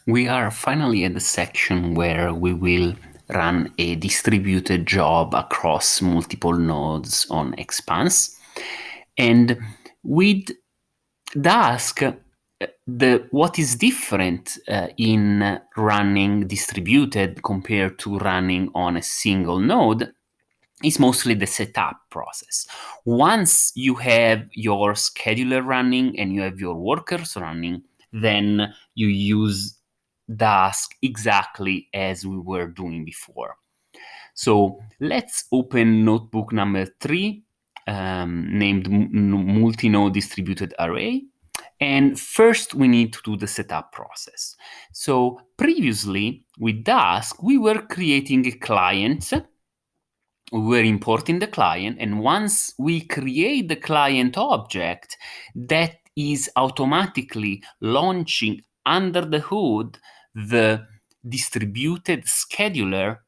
We are finally at the section where we will run a distributed job across multiple nodes on Expanse. And with Dask, what is different in running distributed compared to running on a single node is mostly the setup process. Once you have your scheduler running and you have your workers running, then you use Dask exactly as we were doing before. So let's open notebook number 3, named multinode distributed array. And first we need to do the setup process. So previously with Dask, we were creating a client. We were importing the client, and once we create the client object, that is automatically launching under the hood the distributed scheduler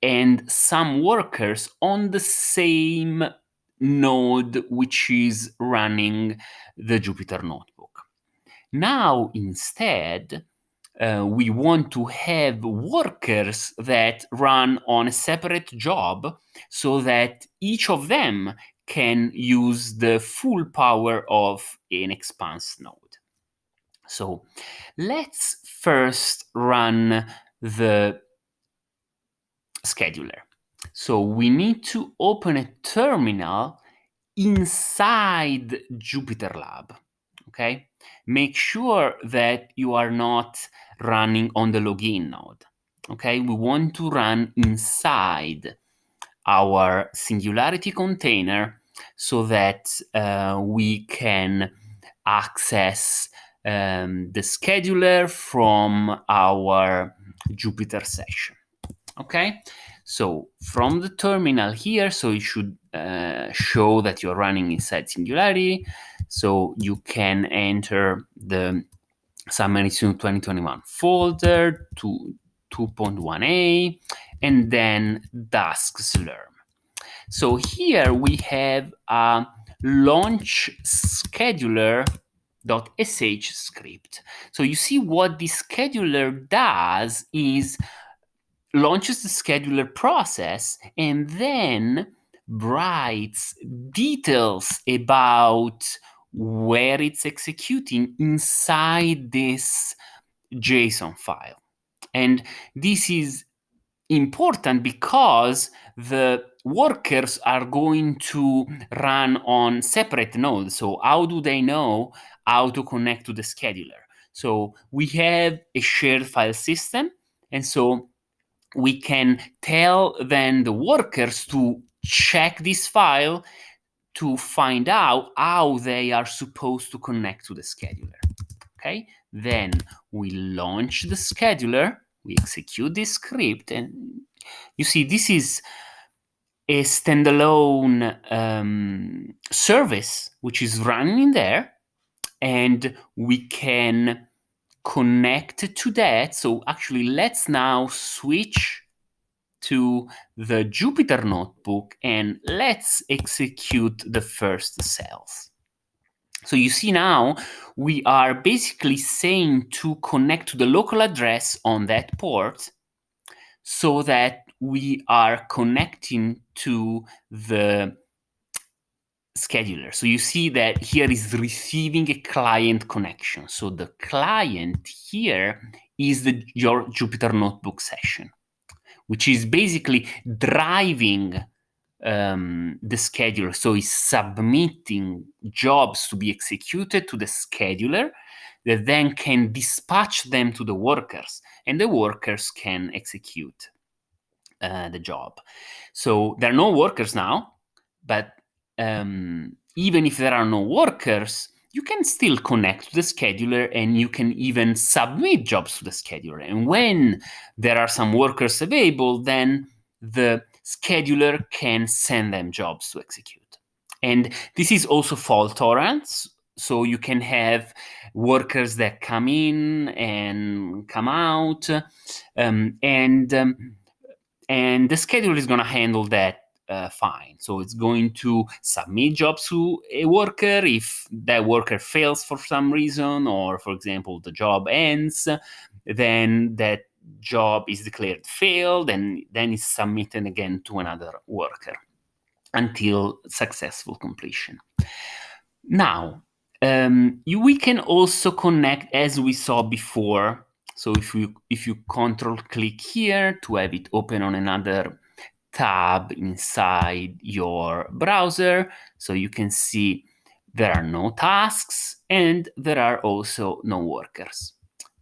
and some workers on the same node which is running the Jupyter Notebook. Now, instead, we want to have workers that run on a separate job so that each of them can use the full power of an Expanse node. So let's first run the scheduler. So we need to open a terminal inside Jupyter Lab. Okay? Make sure that you are not running on the login node. Okay? We want to run inside our Singularity container so that we can access the scheduler from our Jupyter session. Okay? So from the terminal here, so it should show that you're running inside Singularity. So you can enter the Summer Institute 2021 folder to 2.1a and then Dask Slurm. So here we have a launch scheduler.sh script. So you see what the scheduler does is launches the scheduler process and then writes details about where it's executing inside this JSON file. And this is important because the workers are going to run on separate nodes. So how do they know how to connect to the scheduler? So we have a shared file system, and so we can tell then the workers to check this file to find out how they are supposed to connect to the scheduler. Okay, then we launch the scheduler, we execute this script, and you see this is a standalone service which is running in there, and we can connect to that. So actually, let's now switch to the Jupyter Notebook and let's execute the first cells. So you see now we are basically saying to connect to the local address on that port so that we are connecting to the scheduler. So you see that here is receiving a client connection. So the client here is your Jupyter Notebook session, which is basically driving the scheduler. So it's submitting jobs to be executed to the scheduler that then can dispatch them to the workers, and the workers can execute the job. So there are no workers now, but even if there are no workers, you can still connect to the scheduler and you can even submit jobs to the scheduler. And when there are some workers available, then the scheduler can send them jobs to execute. And this is also fault tolerant. So you can have workers that come in and come out, and the scheduler is going to handle that fine. So it's going to submit jobs to a worker if that worker fails for some reason, or for example, the job ends. then that job is declared failed, and then it's submitted again to another worker until successful completion. Now, we can also connect, as we saw before. So if you control click here to have it open on another tab inside your browser, so you can see there are no tasks and there are also no workers.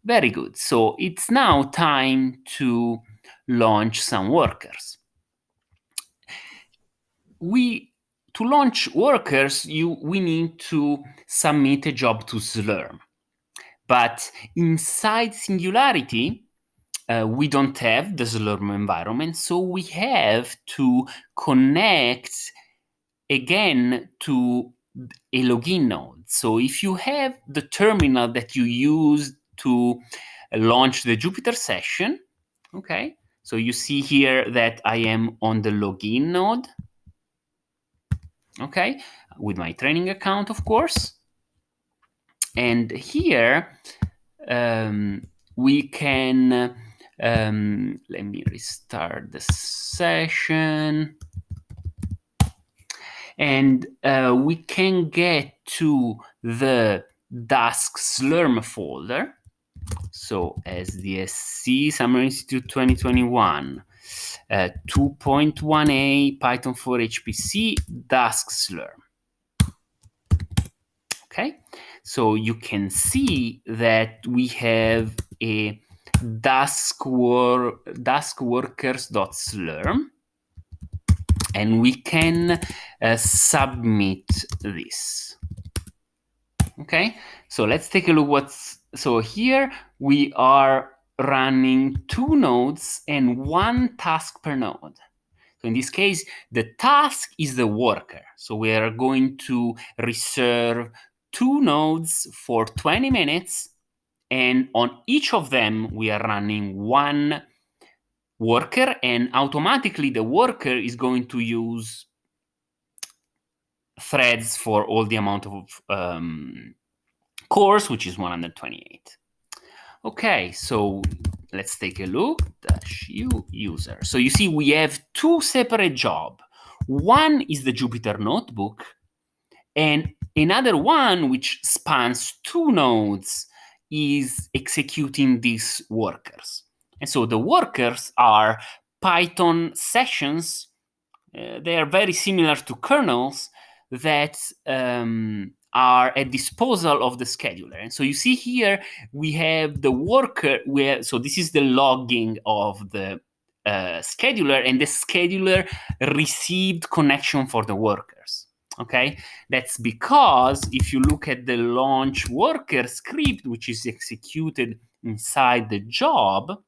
Very good. So it's now time to launch some workers. To launch workers, we need to submit a job to Slurm. But inside Singularity, we don't have the Slurm environment, so we have to connect again to a login node. So if you have the terminal that you use to launch the Jupyter session, okay, so you see here that I am on the login node, okay, with my training account, of course. And here we can, let me restart the session. And we can get to the Dask Slurm folder. So SDSC Summer Institute 2021, 2.1a Python for HPC, Dask Slurm. Okay, so you can see that we have a daskworkers.slurm, and we can submit this. Okay, so let's take a look so here we are running 2 nodes and 1 task per node. So in this case, the task is the worker. So we are going to reserve 2 nodes for 20 minutes, and on each of them we are running 1 worker, and automatically the worker is going to use threads for all the amount of cores, which is 128. Okay, so let's take a look. -user. So you see we have 2 separate jobs. One is the Jupyter notebook, and another one, which spans 2 nodes, is executing these workers. And so the workers are Python sessions. They are very similar to kernels that are at disposal of the scheduler. And so you see here we have the worker, so this is the logging of the scheduler, and the scheduler received connection for the workers. Okay, that's because if you look at the launch worker script, which is executed inside the job,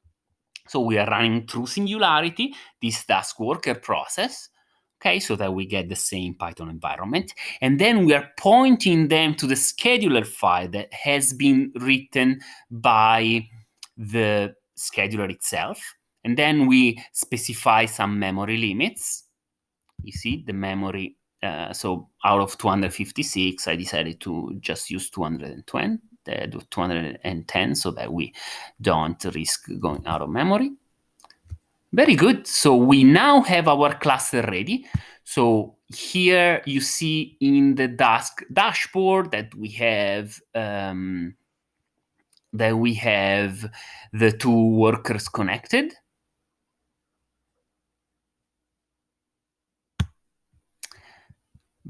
so we are running through Singularity, this task worker process, okay, so that we get the same Python environment. And then we are pointing them to the scheduler file that has been written by the scheduler itself. And then we specify some memory limits. You see the memory, so out of 256, I decided to just use 210 so that we don't risk going out of memory. Very good. So we now have our cluster ready. So here you see in the Dask dashboard that we have the 2 workers connected.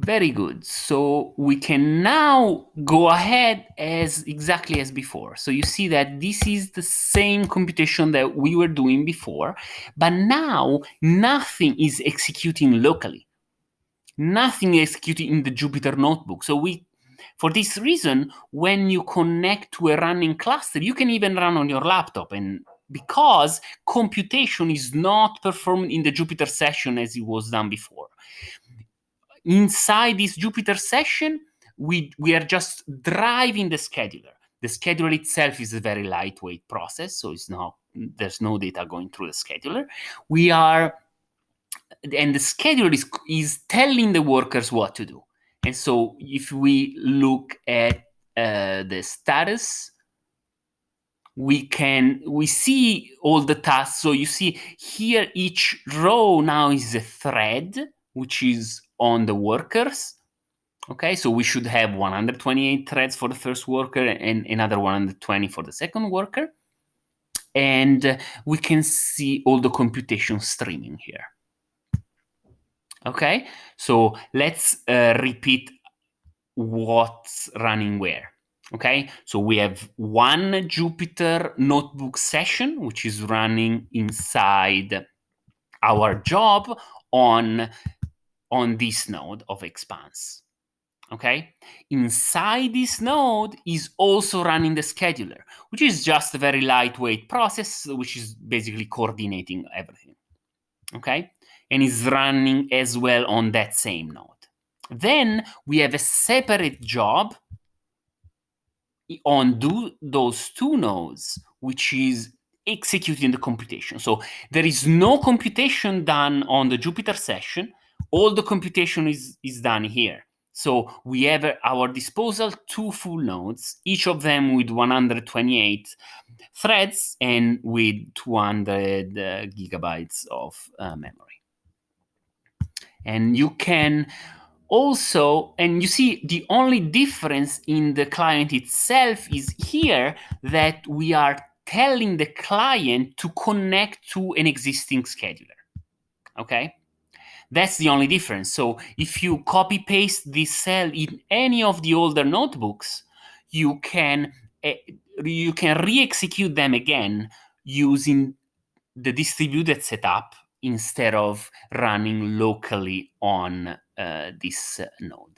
Very good. So we can now go ahead exactly as before. So you see that this is the same computation that we were doing before, but now nothing is executing locally. Nothing is executing in the Jupyter notebook. So for this reason, when you connect to a running cluster, you can even run on your laptop, and because computation is not performed in the Jupyter session as it was done before. Inside this Jupyter session, we are just driving the scheduler. The scheduler itself is a very lightweight process, so there's no data going through the scheduler. And the scheduler is telling the workers what to do. And so if we look at the status, we see all the tasks. So you see here, each row now is a thread, which is on the workers. Okay, so we should have 128 threads for the first worker and another 120 for the second worker. And we can see all the computation streaming here. Okay, so let's repeat what's running where. Okay, so we have one Jupyter notebook session, which is running inside our job on this node of Expanse. Okay, inside this node is also running the scheduler, which is just a very lightweight process, which is basically coordinating everything. Okay, and is running as well on that same node. Then we have a separate job on those two nodes, which is executing the computation. So there is no computation done on the Jupyter session. All the computation is done here. So we have at our disposal two full nodes, each of them with 128 threads and with 200 gigabytes of memory. And you can also, and you see the only difference in the client itself is here that we are telling the client to connect to an existing scheduler. Okay? That's the only difference. So if you copy paste this cell in any of the older notebooks, you can re-execute them again using the distributed setup instead of running locally on this node.